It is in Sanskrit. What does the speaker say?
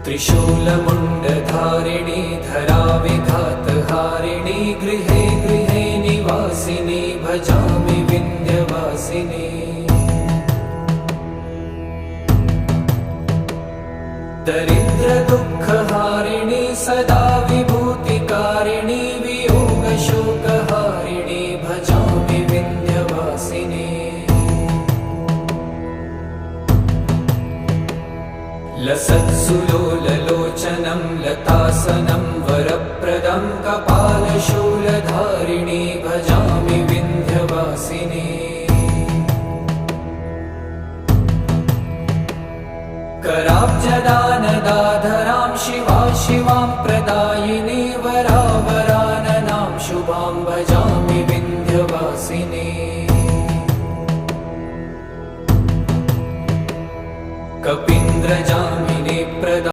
त्रिशूलमुण्डधारिणी धराविघातहारिणी गृहे गृहे निवासिनी भजामि विन्ध्यवासिनी। दरिद्रदुःखहारिणी सदा विभूतिकारिणी वियोगशोकहारिणी भजामि विन्ध्यवासिनी। लसत्सुलोललोचनं लतासनं वरप्रदं कपालशूलधारिणी भजामि विन्ध्यवासिनी। कराब्जदानदाधरां शिवा शिवां प्रदायिनी